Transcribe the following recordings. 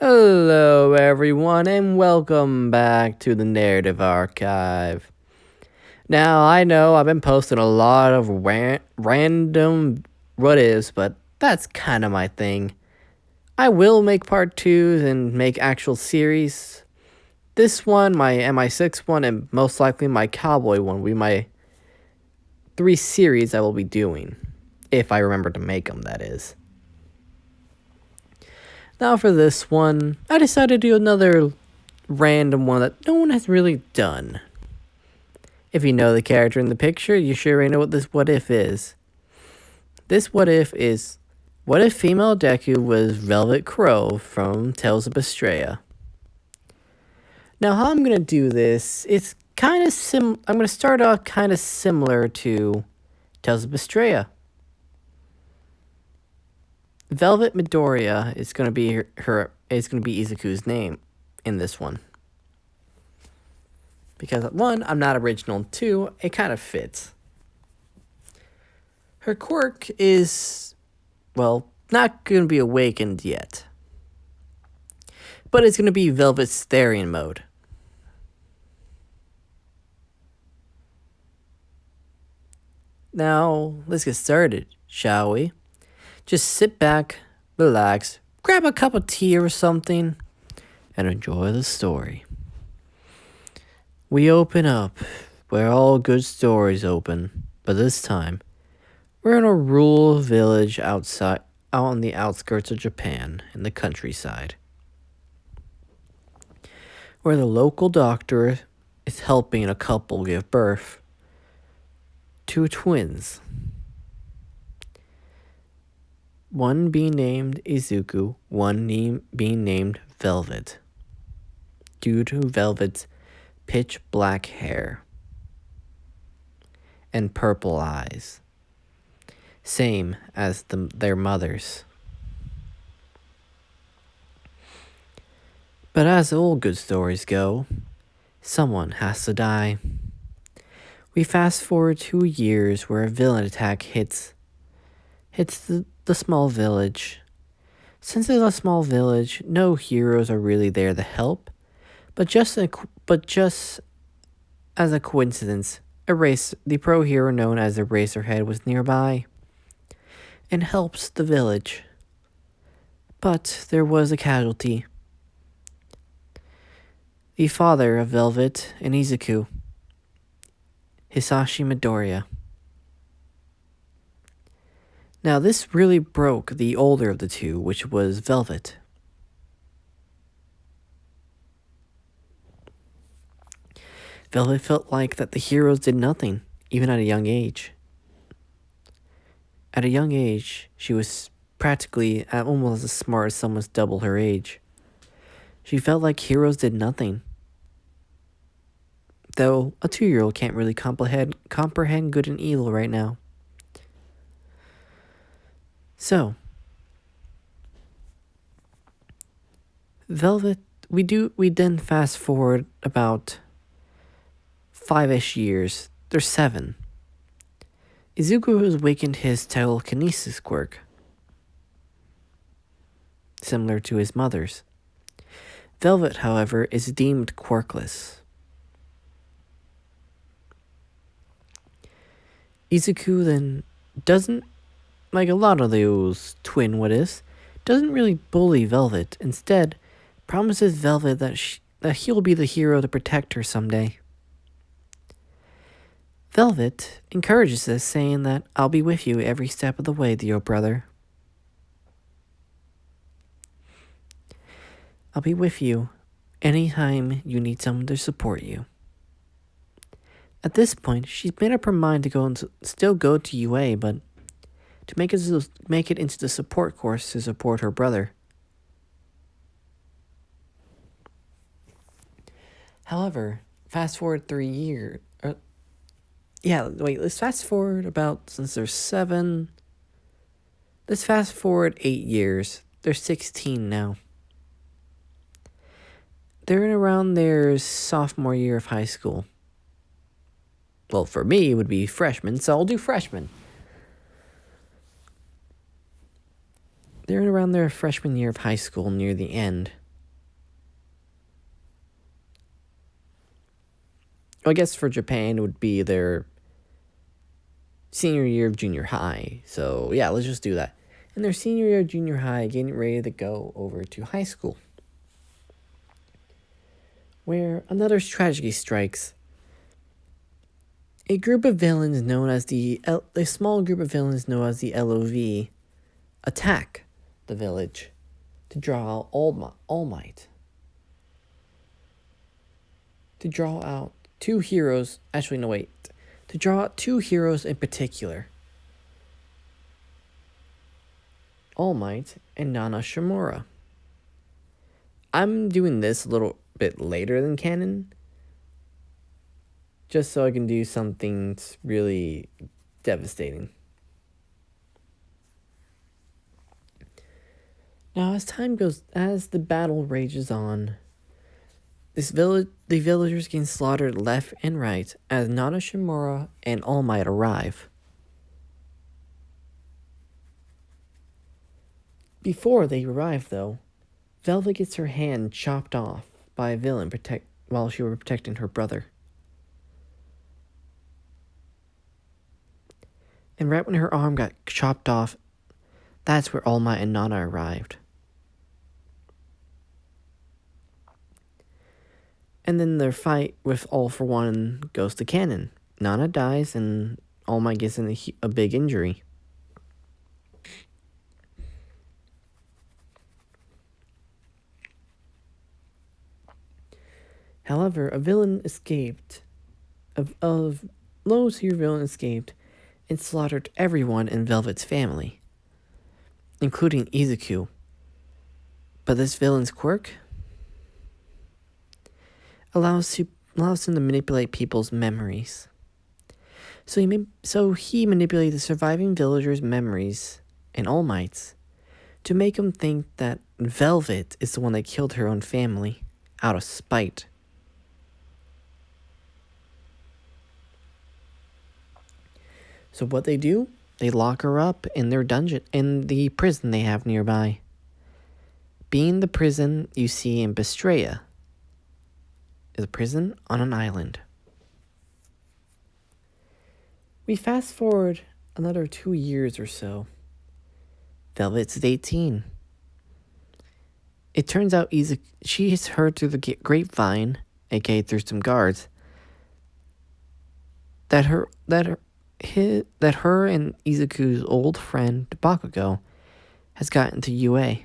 Hello, everyone, and welcome back to the Narrative Archive. Now, I know I've been posting a lot of random what ifs, but that's kind of my thing. I will make part 2s and make actual series. This one, my MI6 one, and most likely my Cowboy one will be my 3 series I will be doing. If I remember to make them, that is. Now for this one, I decided to do another random one that no one has really done. If you know the character in the picture, you sure already know what this what if is. This what if is, what if female Deku was Velvet Crowe from Tales of Bestraya? Now how I'm going to do this, it's kind of I'm going to start off kind of similar to Tales of Bestraya. Velvet Midoriya is going to be Izuku's name in this one. Because 1, I'm not original, 2, it kind of fits. Her quirk is, well, not going to be awakened yet. But it's going to be Velvet's Therian mode. Now, let's get started, shall we? Just sit back, relax, grab a cup of tea or something, and enjoy the story. We open up where all good stories open, but this time, we're in a rural village out on the outskirts of Japan, in the countryside, where the local doctor is helping a couple give birth to twins. One being named Izuku, one being named Velvet, due to Velvet's pitch black hair and purple eyes, same as their mothers. But as all good stories go, someone has to die. We fast forward 2 years where a villain attack hits the small village. Since it's a small village, no heroes are really there to help, but just as a coincidence, the pro hero known as Eraserhead was nearby and helps the village. But there was a casualty. The father of Velvet and Izuku, Hisashi Midoriya. Now this really broke the older of the two, which was Velvet. Velvet felt like that the heroes did nothing, even at a young age. At a young age, she was practically almost as smart as someone's double her age. She felt like heroes did nothing. Though a 2-year-old can't really comprehend good and evil right now. So, Velvet, we then fast forward about 5-ish years. There's 7. Izuku has awakened his telekinesis quirk, similar to his mother's. Velvet, however, is deemed quirkless. Izuku then doesn't, like a lot of those twin what-ifs, doesn't really bully Velvet. Instead, promises Velvet that he'll be the hero to protect her someday. Velvet encourages this, saying that I'll be with you every step of the way, dear brother. I'll be with you anytime you need someone to support you. At this point, she's made up her mind to still go to UA, but to make it into the support course to support her brother. However, fast forward 3 years. Let's fast forward about, since there's 7. Let's fast forward 8 years. They're 16 now. They're in around their sophomore year of high school. Well, for me, it would be freshman, so I'll do freshman. They're around their freshman year of high school near the end. I guess for Japan, it would be their senior year of junior high. So, yeah, let's just do that. In their senior year of junior high, getting ready to go over to high school, where another tragedy strikes. A group of villains known as a small group of villains known as the LOV attack the village to draw out All Might. To draw out two heroes. Actually, no, wait. To draw out two heroes in particular: All Might and Nana Shimura. I'm doing this a little bit later than canon, just so I can do something really devastating. Now, as the battle rages on, the villagers getting slaughtered left and right as Nana Shimura and All Might arrive. Before they arrive, though, Velvet gets her hand chopped off by a villain while she was protecting her brother. And right when her arm got chopped off, that's where All Might and Nana arrived. And then their fight with All for One goes to canon. Nana dies and All Might gets in a big injury. However, a villain escaped. A low-tier villain escaped and slaughtered everyone in Velvet's family, including Izuku. But this villain's quirk allows him to manipulate people's memories. So he manipulated the surviving villagers' memories and All Might's to make them think that Velvet is the one that killed her own family out of spite. So what they do, they lock her up in their dungeon, in the prison they have nearby. Being the prison you see in Bistrea, is a prison on an island. We fast forward another 2 years or so. Velvet's 18. It turns out she has heard through the grapevine, aka through some guards, that her and Izuku's old friend Bakugo has gotten to UA.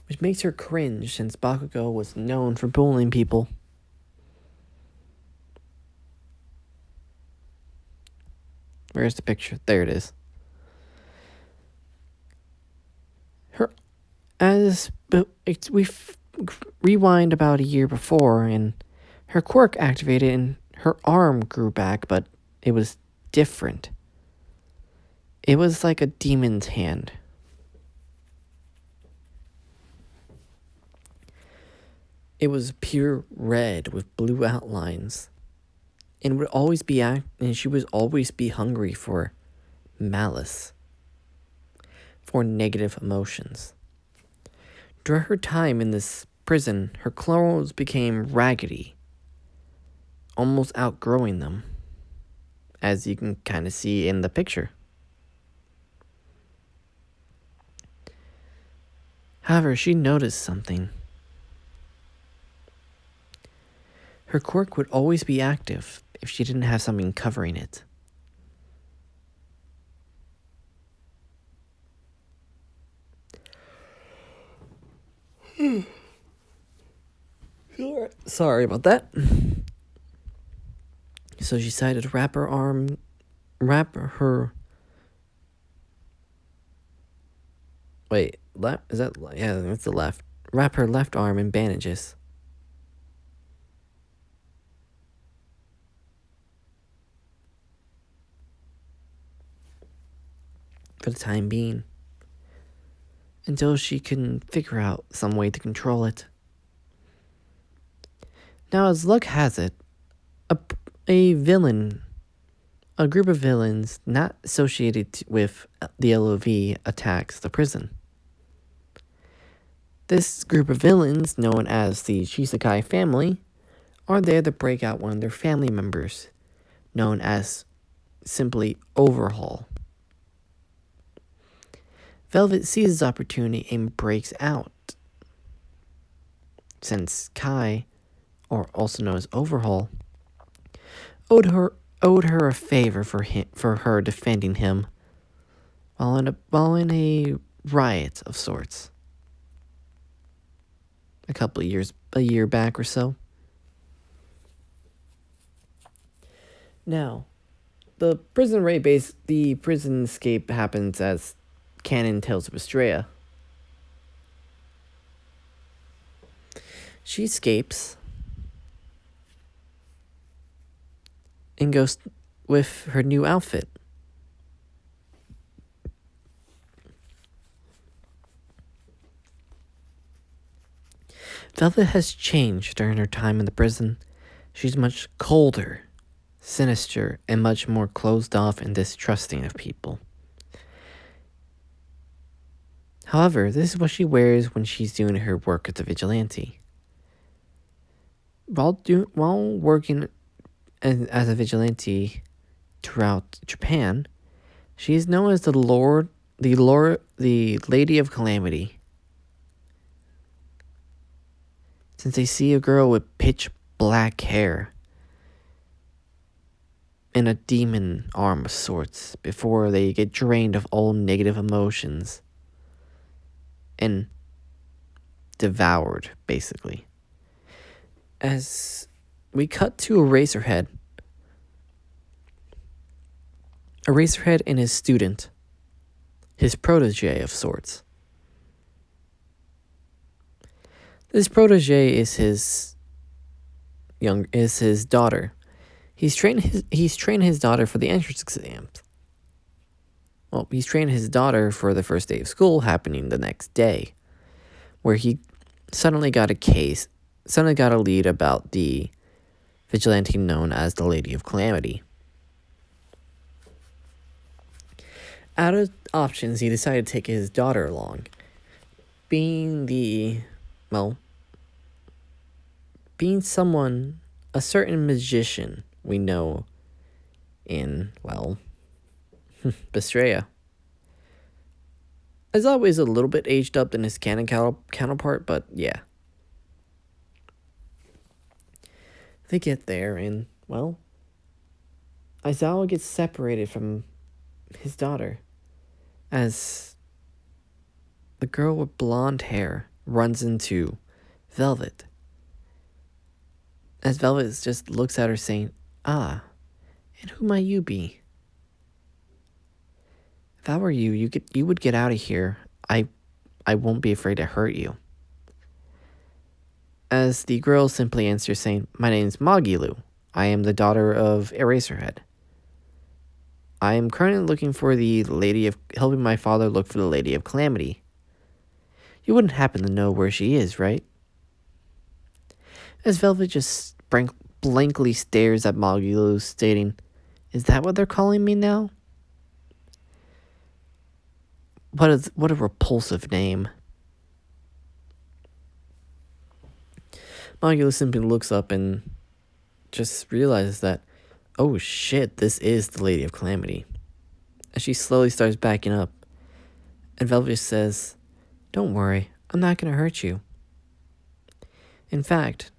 Which makes her cringe since Bakugo was known for bullying people. Where's the picture? There it is. We rewind about a year before, and her quirk activated and her arm grew back, but it was different. It was like a demon's hand. It was pure red with blue outlines. And she would always be hungry for malice, for negative emotions. During her time in this prison, her clothes became raggedy, almost outgrowing them, as you can kind of see in the picture. However, she noticed something. Her quirk would always be active if she didn't have something covering it. Sorry about that. So she decided to wrap her wait, left? Is that, yeah, that's the left. Wrap her left arm in bandages. For the time being. Until she can figure out some way to control it. Now, as luck has it, a group of villains not associated with the LOV attacks the prison. This group of villains, known as the Shigaraki family, are there to break out one of their family members, known as simply Overhaul. Velvet sees his opportunity and breaks out. Since Kai, or also known as Overhaul, owed her a favor for her defending him while in a riot of sorts. A year back or so. Now, the prison escape happens as canon tells of Estrella. She escapes and goes with her new outfit. Velvet has changed during her time in the prison. She's much colder, sinister, and much more closed off and distrusting of people. However, this is what she wears when she's doing her work as a vigilante. While working as a vigilante throughout Japan, she is known as the Lady of Calamity. Since they see a girl with pitch black hair and a demon arm of sorts before they get drained of all negative emotions and devoured, basically. As we cut to Eraserhead and his student, his protege of sorts. This protege is his daughter. He's trained his daughter for the entrance exams. Well, he's trained his daughter for the first day of school happening the next day, where he suddenly got a lead about the vigilante known as the Lady of Calamity. Out of options, he decided to take his daughter along, being someone, a certain magician we know in, Estrella. As always, a little bit aged up than his canon counterpart, but yeah. They get there and, Aizawa gets separated from his daughter as the girl with blonde hair runs into Velvet. As Velvet just looks at her saying, "Ah, and who might you be? If I were you, you would get out of here. I won't be afraid to hurt you." As the girl simply answers saying, "My name's Maggi Lou. I am the daughter of Eraserhead. I am currently helping my father look for the Lady of Calamity. You wouldn't happen to know where she is, right?" As Velvet just blankly stares at Maggi Lou, stating, "Is that what they're calling me now? What a repulsive name." Maggi Lou simply looks up and just realizes that, oh shit, this is the Lady of Calamity. As she slowly starts backing up, and Velvet says, "Don't worry, I'm not going to hurt you. In fact,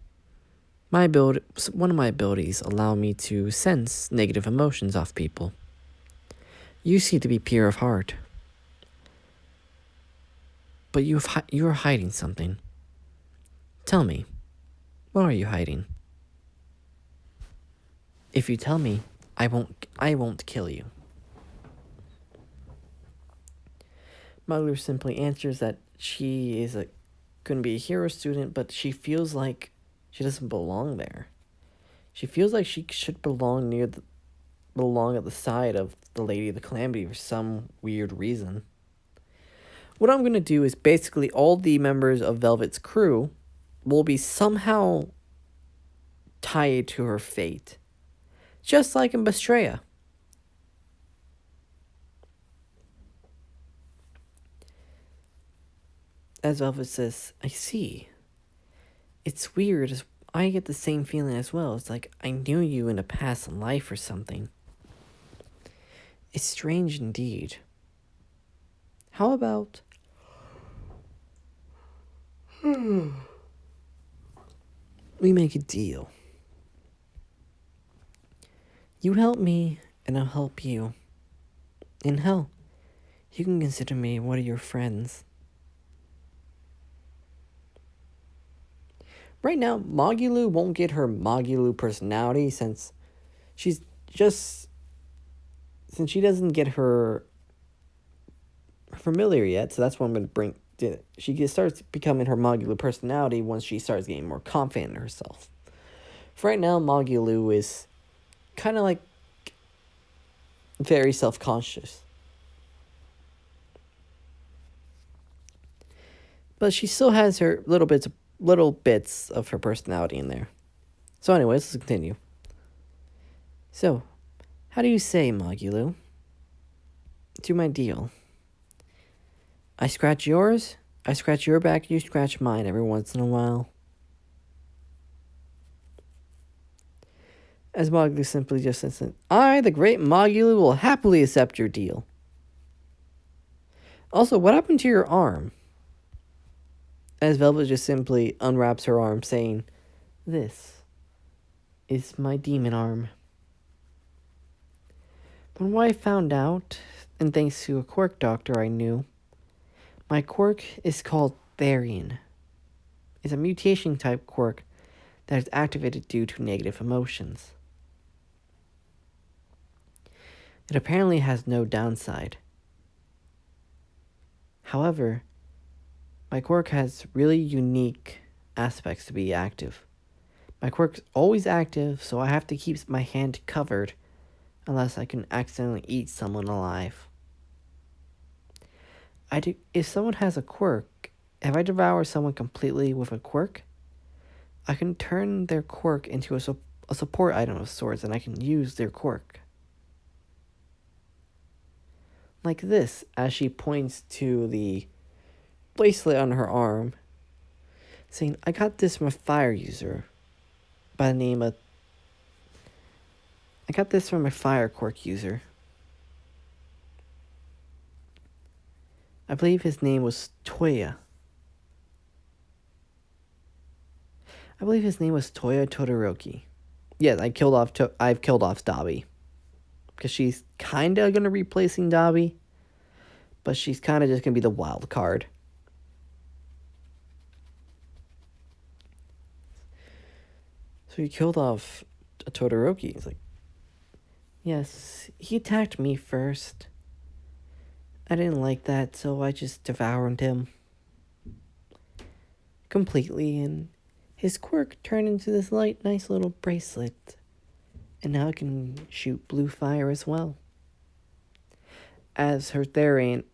one of my abilities allow me to sense negative emotions off people. You seem to be pure of heart, but you are hiding something. Tell me, what are you hiding? If you tell me, I won't kill you." Mugler simply answers that she is couldn't be a hero student, but she feels like she doesn't belong there. She feels like she should belong at the side of the Lady of the Calamity for some weird reason. What I'm going to do is basically all the members of Velvet's crew will be somehow tied to her fate. Just like in Estrella. As Velvet says, I see. It's weird. I get the same feeling as well. It's like I knew you in a past life or something. It's strange indeed. How about... we make a deal. You help me, and I'll help you. In hell, you can consider me one of your friends. Right now, Maggi Lou won't get her Maggi Lou personality since she's just... since she doesn't get her familiar yet, so that's what I'm going to bring... she starts becoming her Maggi Lou personality once she starts getting more confident in herself. For right now, Maggi Lou is kind of like very self-conscious. But she still has her little bits of her personality in there. So anyways, let's continue. So, how do you say, Maggi Lou? Do my deal. I scratch yours, I scratch your back, you scratch mine every once in a while. As Maggi Lou simply just says, I, the great Maggi Lou, will happily accept your deal. Also, what happened to your arm? As Velvet just simply unwraps her arm, saying, this is my demon arm. When I found out, and thanks to a quirk doctor I knew, my quirk is called Therian. It's a mutation type quirk that is activated due to negative emotions. It apparently has no downside. However, my quirk has really unique aspects to be active. My quirk's always active, so I have to keep my hand covered unless I can accidentally eat someone alive. If someone has a quirk, if I devour someone completely with a quirk, I can turn their quirk into a support item of sorts, and I can use their quirk. Like this, as she points to the bracelet on her arm, saying, I got this from a fire user by the name of... I got this from a fire quirk user. I believe his name was Toya. I believe his name was Toya Todoroki. Yes, I've killed off Dobby. Because she's kind of going to be replacing Dobby. But she's kind of just going to be the wild card. So you killed off a Todoroki. He's like, yes, he attacked me first. I didn't like that, so I just devoured him completely, and his quirk turned into this nice little bracelet. And now it can shoot blue fire as well. As her Therian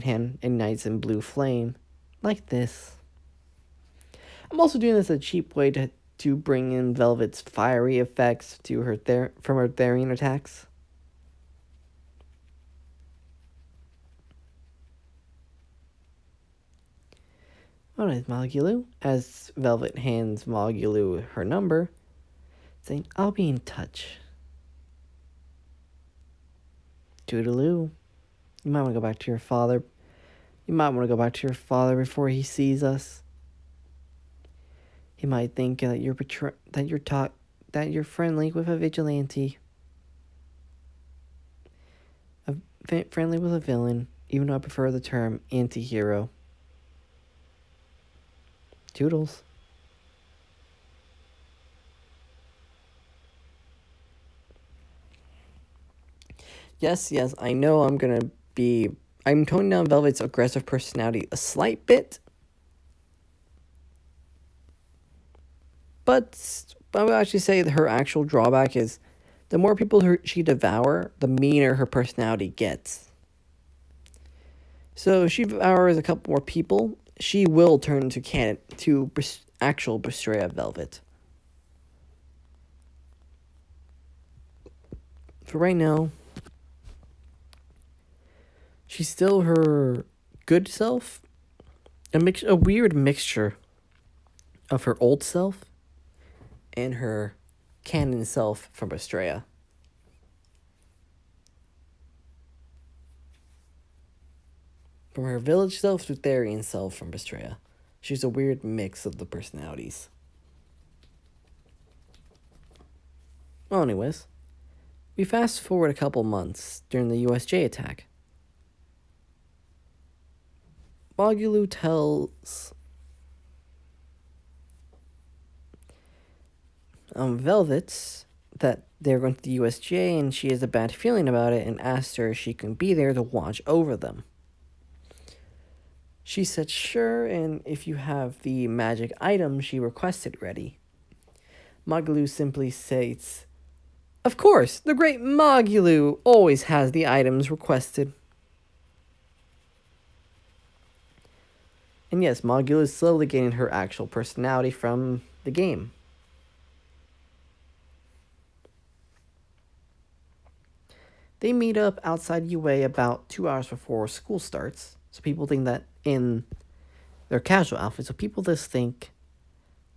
hand ignites in blue flame, like this. I'm also doing this a cheap way to bring in Velvet's fiery effects to her from her Therian attacks. Alright, Maggi Lou, as Velvet hands Maggi Lou her number, saying, I'll be in touch. Toodaloo. You might want to go back to your father. You might want to go back to your father before he sees us. He might think that you're friendly with a vigilante. Friendly with a villain, even though I prefer the term anti-hero. Toodles. Yes, I know I'm toning down Velvet's aggressive personality a slight bit. But I would actually say that her actual drawback is the more people she devour, the meaner her personality gets. So if she devours a couple more people, she will turn to actual Bestrea Velvet. For right now, she's still her good self, a weird mixture of her old self and her canon self from Astrea. From her village self to Therian self from Astrea. She's a weird mix of the personalities. Well, anyways, we fast forward a couple months during the USJ attack. Maggi Lou tells Velvet that they're going to the USJ and she has a bad feeling about it and asks her if she can be there to watch over them. She said sure, and if you have the magic item she requested ready. Maggi Lou simply states, "Of course, the great Maggi Lou always has the items requested." And yes, Maggi Lou is slowly gaining her actual personality from the game. They meet up outside UA about 2 hours before school starts, so people think that in their casual outfits, so people just think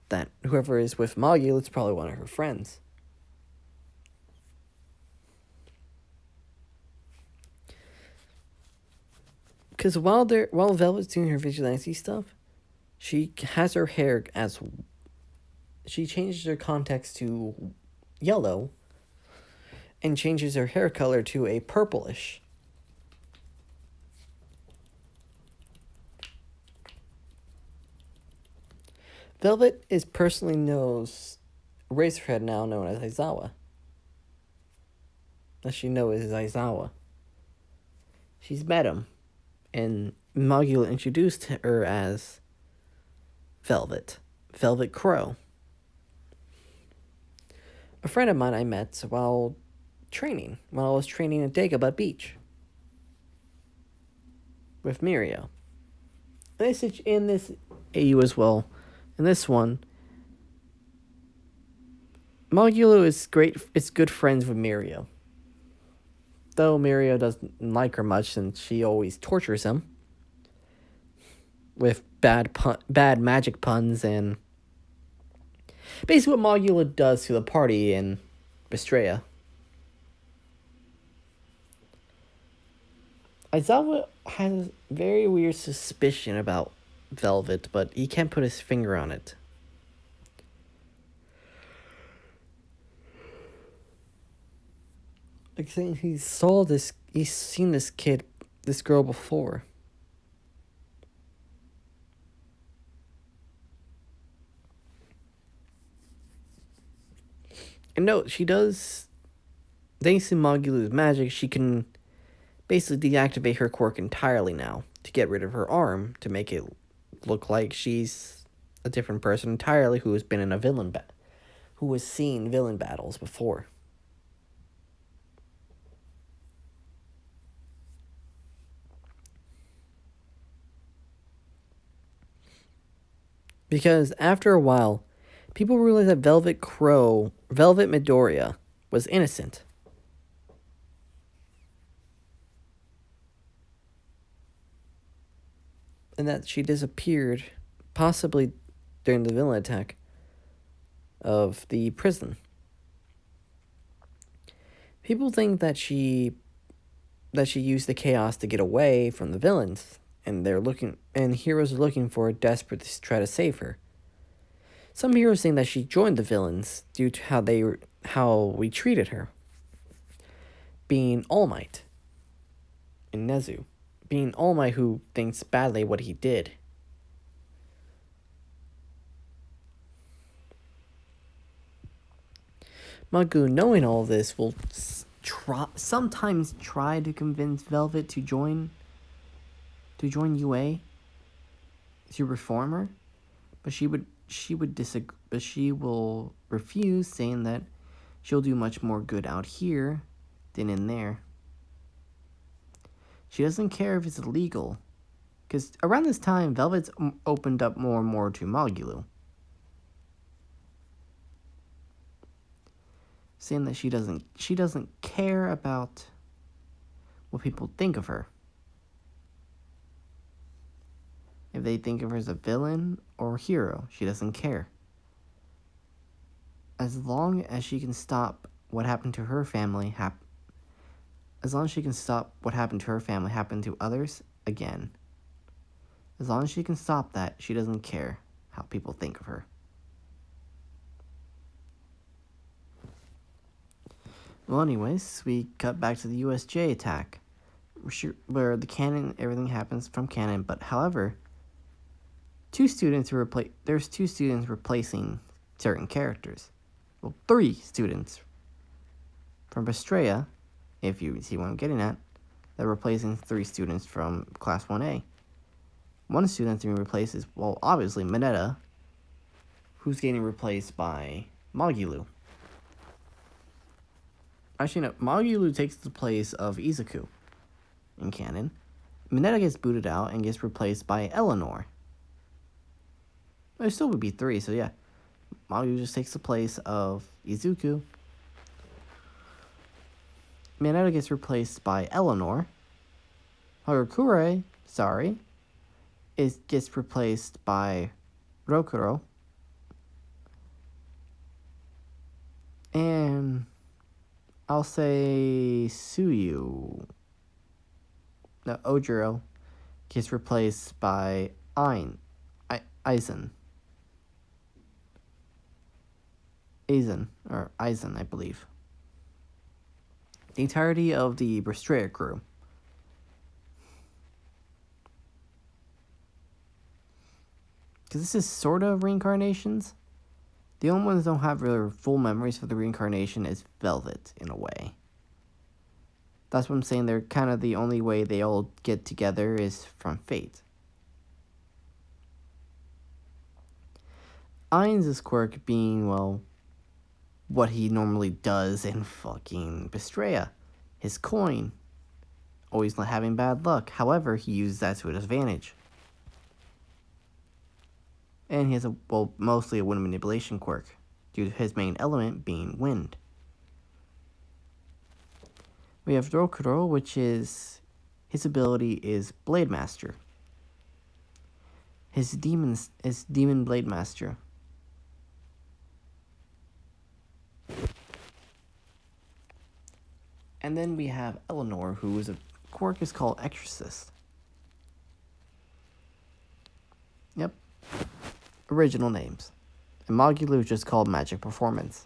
that whoever is with Maggi Lou is probably one of her friends. Because while Velvet's doing her vigilante stuff, she has her hair as... She changes her context to yellow and changes her hair color to a purplish. Velvet is personally knows Razorhead, now known as Aizawa. That she knows is Aizawa. She's met him, and Maggi Lou introduced her as Velvet Crowe. A friend of mine I met while I was training at Dagobah Beach with Mirio. In this AU as well. In this one, Maggi Lou is good friends with Mirio. Though Mirio doesn't like her much since she always tortures him with bad magic puns and basically what Maggi Lou does to the party in Astrea. Aizawa has a very weird suspicion about Velvet, but he can't put his finger on it. Like saying he's seen this girl before. And no, she does, thanks to Maggi Lou's magic, she can basically deactivate her quirk entirely now to get rid of her arm to make it look like she's a different person entirely who has been in who has seen villain battles before. Because after a while, people realized that Velvet Midoriya, was innocent. And that she disappeared, possibly during the villain attack of the prison. People think that she used the chaos to get away from the villains, and heroes are looking for her, desperate to try to save her. Some heroes think that she joined the villains due to how we treated her. Being All Might and Nezu. Being All Might who thinks badly what he did. Maggi, knowing all this, will sometimes try to convince Velvet to join UA to reform her, but she would disagree. But she will refuse, saying that she'll do much more good out here than in there. She doesn't care if it's illegal, because around this time, Velvet's opened up more and more to Maggi Lou, saying that she doesn't care about what people think of her. If they think of her as a villain or hero, she doesn't care. As long as she can stop what happened to her family as long as she can stop what happened to her family happen to others again. As long as she can stop that, she doesn't care how people think of her. Well, anyways, we cut back to the USJ attack, where the canon, everything happens from canon, but however, there's 2 students replacing certain characters. Well, 3 students from Bestraya, if you see what I'm getting at, they're replacing 3 students from Class 1A. One student being replaced is, well, obviously Mineta, who's getting replaced by Maggi Lou. Actually, no, Maggi Lou takes the place of Izuku in canon. Mineta gets booted out and gets replaced by Eleanor. There still would be 3, so yeah. Maggi just takes the place of Izuku. Mineta gets replaced by Eleanor. Hagakure, gets replaced by Rokuro. And I'll say Ojiro gets replaced by Aizen, I believe. The entirety of the Bestraya crew. Because this is sort of reincarnations. The only ones that don't have their full memories for the reincarnation is Velvet, in a way. That's what I'm saying, they're kind of the only way they all get together is from fate. Ainz's quirk being, well, what he normally does in fucking Bestraya. His coin. Always not having bad luck. However, he uses that to his advantage. And he has mostly a wind manipulation quirk, due to his main element being wind. We have Rokuro, which is, his ability is Blade Master. His Demon Blade Master. And then we have Eleanor, whose quirk is called Exorcist. Yep. Original names. And Maggi Lou is just called Magic Performance.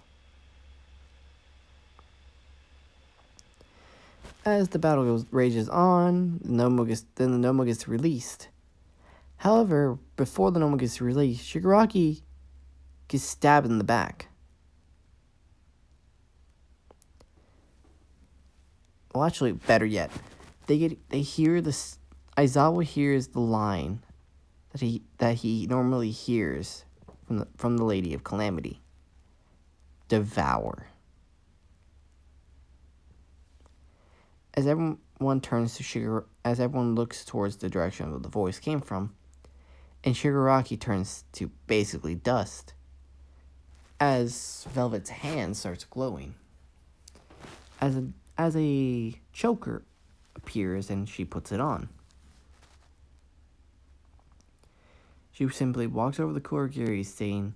As the battle rages on, the Nomu gets released. However, before the Nomu gets released, Shigaraki gets stabbed in the back. Well, actually, better yet, Aizawa hears the line that he normally hears from the Lady of Calamity. Devour. As everyone looks towards the direction where the voice came from, and Shigaraki turns to basically dust, as Velvet's hand starts glowing. As a choker appears and she puts it on. She simply walks over the Kurogiri saying,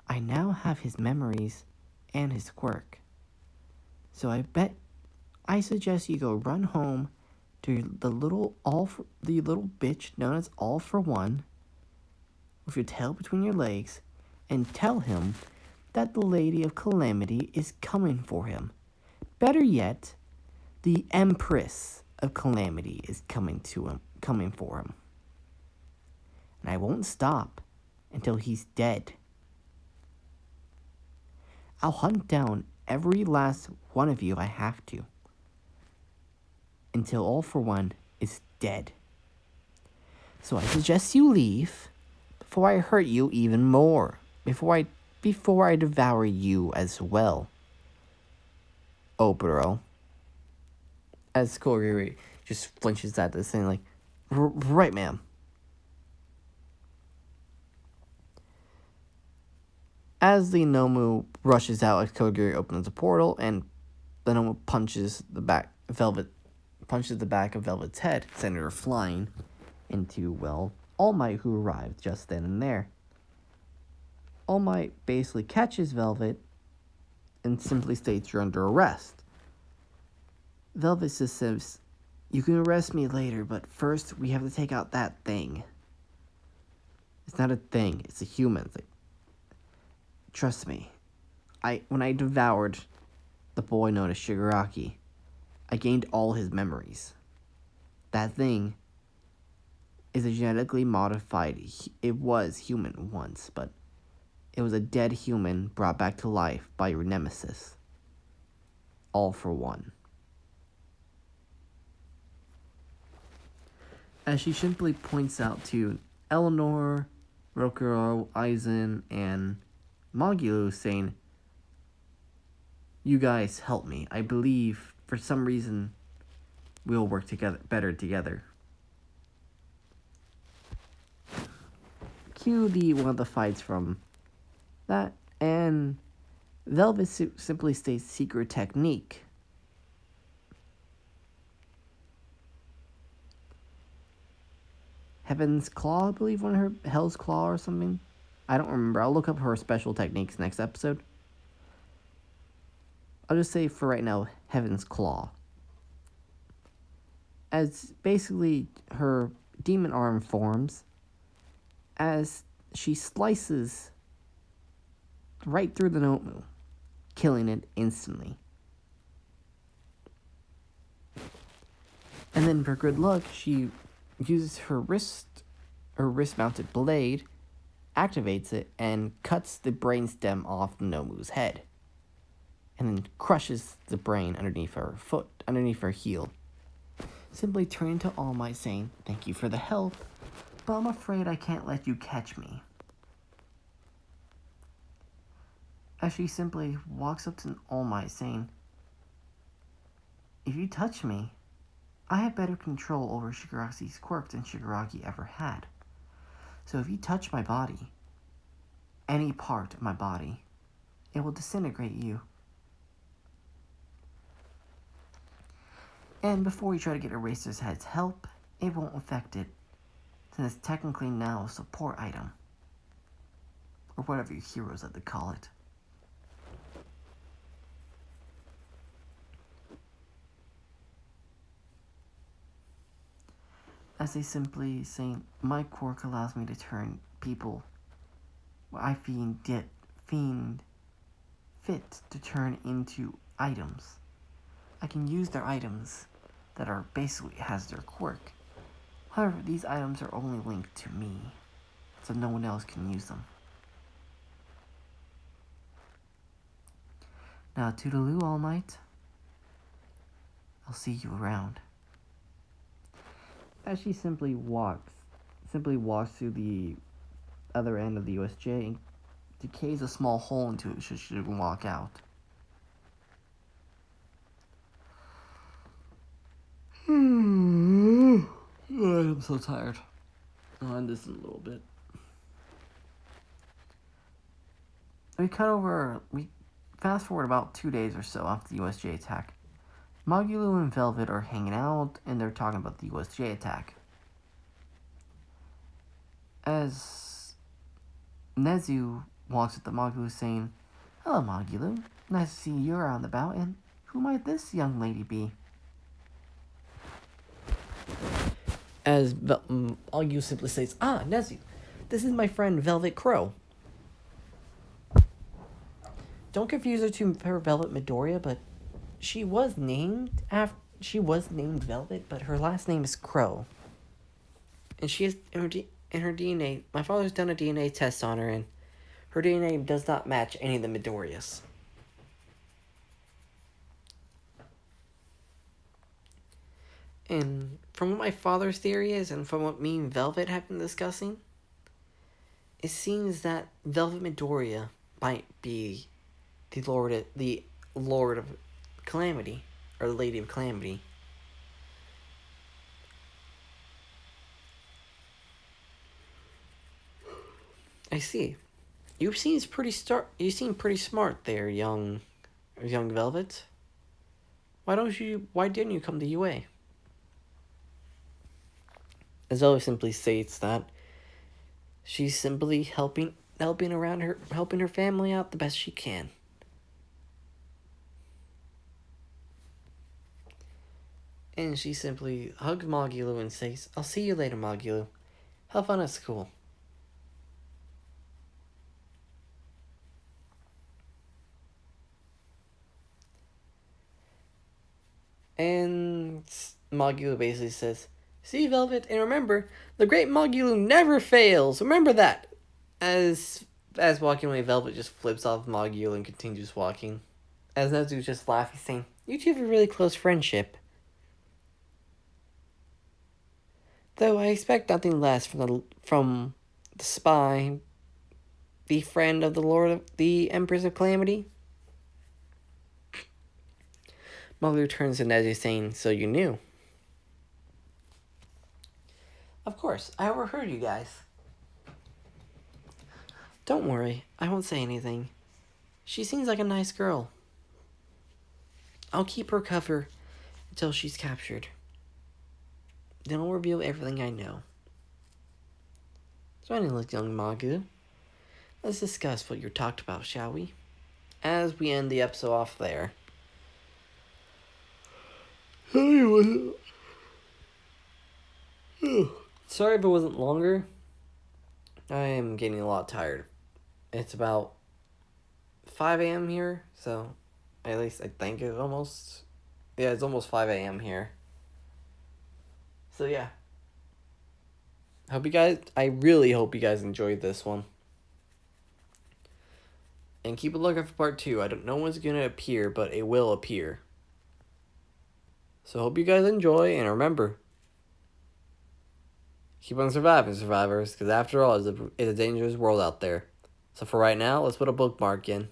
I now have his memories and his quirk. So I suggest you go run home to the little bitch known as All for One with your tail between your legs and tell him that the Lady of Calamity is coming for him. Better yet, the Empress of Calamity is coming for him. And I won't stop until he's dead. I'll hunt down every last one of you if I have to, until All for One is dead. So I suggest you leave before I hurt you even more, before I devour you as well. Obero. As Kurogiri just flinches at this thing like, right, ma'am. As the Nomu rushes out, as Kurogiri opens the portal, and the Nomu punches the back of Velvet's head, sending her flying. into, well, All Might, who arrived just then and there. All Might basically catches Velvet and simply states, "You're under arrest." Velvet says, "You can arrest me later, but first we have to take out that thing." It's not a thing, it's a human. It's like, trust me, when I devoured the boy known as Shigaraki, I gained all his memories. That thing is a genetically modified, it was human once, but it was a dead human brought back to life by your nemesis. All for one. As she simply points out to Eleanor, Rokuro, Aizen, and Maggi Lou, saying, "You guys help me. I believe, for some reason, we'll work better together." Cue one of the fights from that, and Velvet simply states secret technique. Heaven's Claw, I believe, one of her Hell's Claw or something. I don't remember. I'll look up her special techniques next episode. I'll just say for right now, Heaven's Claw. As basically her demon arm forms as she slices right through the Nomu, killing it instantly. And then for good luck, she uses her wrist-mounted blade, activates it, and cuts the brainstem off the Nomu's head. And then crushes the brain underneath her heel. Simply turning to All Might, saying, "Thank you for the help, but I'm afraid I can't let you catch me." As she simply walks up to All Might, saying, "If you touch me, I have better control over Shigaraki's quirk than Shigaraki ever had. So if you touch my body, any part of my body, it will disintegrate you. And before you try to get Eraser's Head's help, it won't affect it, since it's technically now a support item. Or whatever your heroes like to call it." As they simply say, "My quirk allows me to turn people I fiend fit to turn into items. I can use their items that are basically has their quirk. However, these items are only linked to me, so no one else can use them. Now, toodaloo, All Might. I'll see you around." As she simply walks through the other end of the USJ and decays a small hole into it so she can walk out. I'm so tired. I'll end this in a little bit. We fast forward about 2 days or so after the USJ attack. Maggi Lou and Velvet are hanging out, and they're talking about the USJ attack. As Nezu walks up to Maggi Lou, saying, "Hello, Maggi Lou. Nice to see you around about, and who might this young lady be?" As Maggi Lou simply says, "Nezu, this is my friend Velvet Crowe. Don't confuse her to her Velvet Midoriya, but she was named Velvet, but her last name is Crowe. And she is in her DNA. My father's done a DNA test on her, and her DNA does not match any of the Midoriyas." And from what my father's theory is, and from what me and Velvet have been discussing, it seems that Velvet Midoriya might be the Lord of Calamity, or the Lady of Calamity. I see. You seem pretty smart there, young Velvet. Why didn't you come to UA? Zoe simply states that she's simply helping her family out the best she can. And she simply hugs Maggi Lou and says, "I'll see you later, Maggi Lou. Have fun at school." And Maggi Lou basically says, "See, Velvet, and remember, the great Maggi Lou never fails. Remember that." As walking away, Velvet just flips off Maggi Lou and continues walking. As Nezu's just laughing, saying, "You two have a really close friendship. Though I expect nothing less from the spy, the friend of the Empress of Calamity." Maggi turns to Nezu, saying, "So you knew?" "Of course, I overheard you guys." "Don't worry, I won't say anything. She seems like a nice girl. I'll keep her cover until she's captured. Then I'll reveal everything I know." "So anyway, young Magu, let's discuss what you talked about, shall we?" As we end the episode off there. Sorry if it wasn't longer. I am getting a lot tired. It's about 5 a.m. here, so at least I think it's almost... Yeah, it's almost 5 a.m. here. So yeah. I really hope you guys enjoyed this one. And keep a lookout for part 2. I don't know when it's going to appear, but it will appear. So hope you guys enjoy, and remember, keep on surviving, survivors, because after all, it's a dangerous world out there. So for right now, let's put a bookmark in.